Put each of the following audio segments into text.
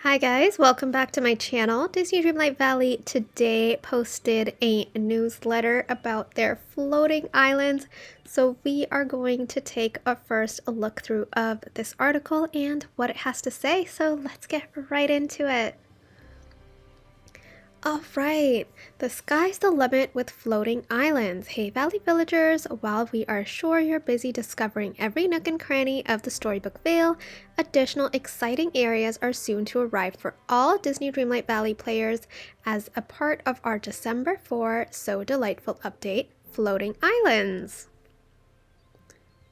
Hi guys, welcome back to my channel. Disney Dreamlight Valley today posted a newsletter about their floating islands. So we are going to take a first look through of this article and what it has to say. So let's get right into it. All right, the sky's the limit with floating islands. Hey Valley villagers, while we are sure you're busy discovering every nook and cranny of the Storybook Vale, additional exciting areas are soon to arrive for all Disney Dreamlight Valley players as a part of our December 4 So Delightful update, Floating Islands.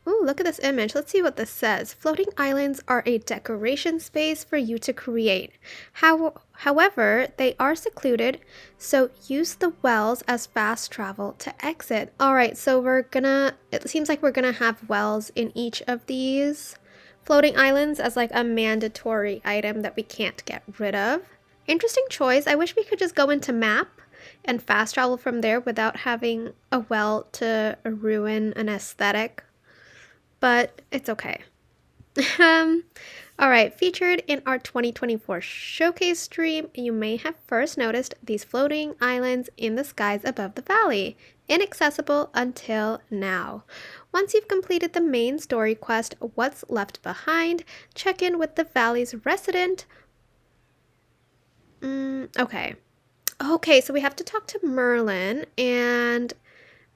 Ooh, look at this image. Let's see what this says. Floating islands are a decoration space for you to create. However, they are secluded, so use the wells as fast travel to exit. All right, so it seems like we're gonna have wells in each of these floating islands as like a mandatory item that we can't get rid of. Interesting choice. I wish we could just go into map and fast travel from there without having a well to ruin an aesthetic, but it's okay. All right, featured in our 2024 showcase stream, you may have first noticed these floating islands in the skies above the valley, inaccessible until now. Once you've completed the main story quest, What's Left Behind, check in with the valley's resident. Okay, so we have to talk to Merlin, and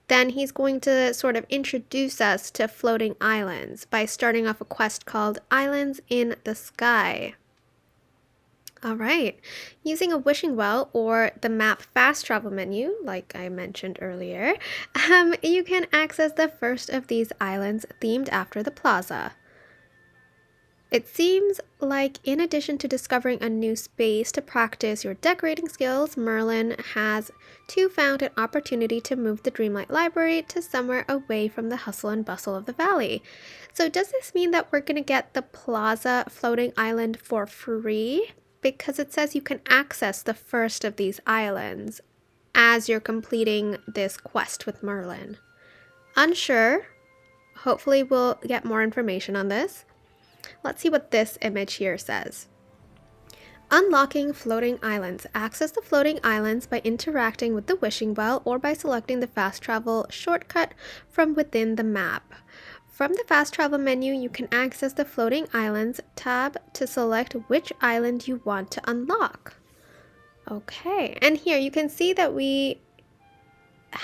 then he's going to sort of introduce us to floating islands by starting off a quest called Islands in the Sky. All right, using a wishing well or the map fast travel menu, like I mentioned earlier, you can access the first of these islands themed after the plaza. It seems like in addition to discovering a new space to practice your decorating skills, Merlin has too found an opportunity to move the Dreamlight Library to somewhere away from the hustle and bustle of the valley. So does this mean that we're going to get the Plaza floating island for free? Because it says you can access the first of these islands as you're completing this quest with Merlin. Unsure. Hopefully we'll get more information on this. Let's see what this image here says. Unlocking floating islands. Access the floating islands by interacting with the wishing well or by selecting the fast travel shortcut from within the map. From the fast travel menu, you can access the floating islands tab to select which island you want to unlock. Okay, and here you can see that we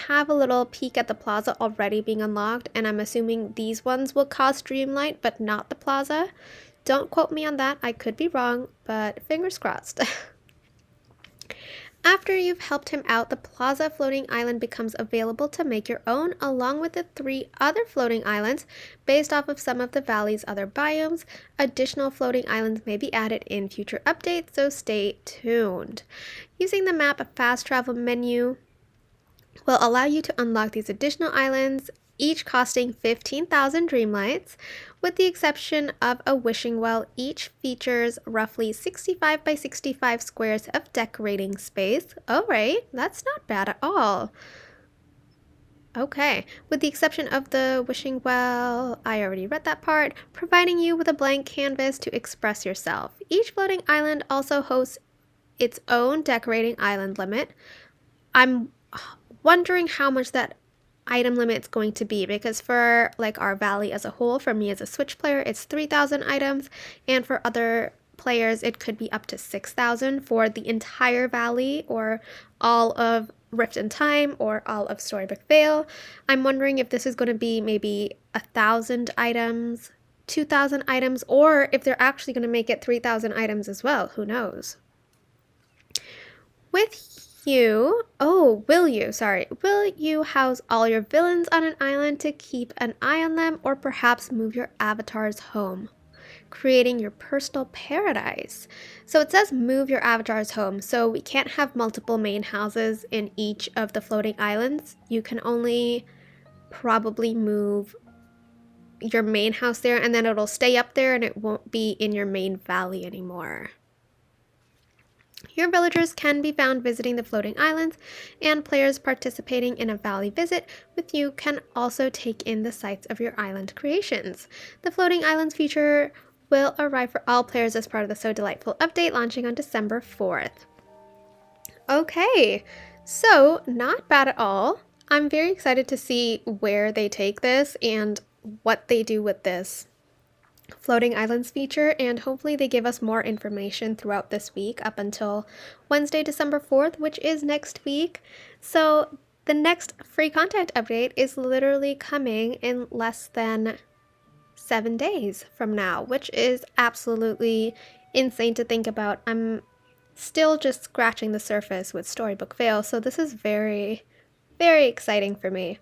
have a little peek at the plaza already being unlocked, and I'm assuming these ones will cost Dreamlight, but not the plaza. Don't quote me on that, I could be wrong, but fingers crossed. After you've helped him out, the Plaza floating island becomes available to make your own, along with the 3 other floating islands based off of some of the valley's other biomes. Additional floating islands may be added in future updates, so stay tuned. Using the map fast travel menu will allow you to unlock these additional islands, each costing 15,000 Dreamlights. With the exception of a wishing well, each features roughly 65 by 65 squares of decorating space. Alright, that's not bad at all. Okay, with the exception of the wishing well, I already read that part, providing you with a blank canvas to express yourself. Each floating island also hosts its own decorating island limit. I'm wondering how much that item limit is going to be, because for like our valley as a whole, for me as a Switch player, it's 3,000 items, and for other players it could be up to 6,000 for the entire valley or all of Rift in Time or all of Storybook Vale. I'm wondering if this is going to be maybe 1,000 items, 2,000 items, or if they're actually going to make it 3,000 items as well. Who knows? Will you house all your villains on an island to keep an eye on them, or perhaps move your avatars home, creating your personal paradise? So it says move your avatars home, so we can't have multiple main houses in each of the floating islands. You can only probably move your main house there, and then it'll stay up there and it won't be in your main valley anymore. Your villagers can be found visiting the floating islands, and players participating in a valley visit with you can also take in the sights of your island creations. The floating islands feature will arrive for all players as part of the So Delightful update launching on December 4th. Okay, so not bad at all. I'm very excited to see where they take this and what they do with this floating islands feature, and hopefully they give us more information throughout this week up until Wednesday, December 4th, which is next week. So the next free content update is literally coming in less than 7 days from now, which is absolutely insane to think about. I'm still just scratching the surface with Storybook Vale, so this is very, very exciting for me.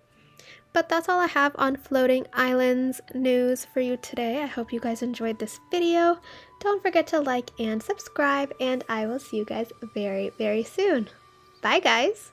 But that's all I have on Floating Islands news for you today. I hope you guys enjoyed this video. Don't forget to like and subscribe, and I will see you guys very, very soon. Bye, guys!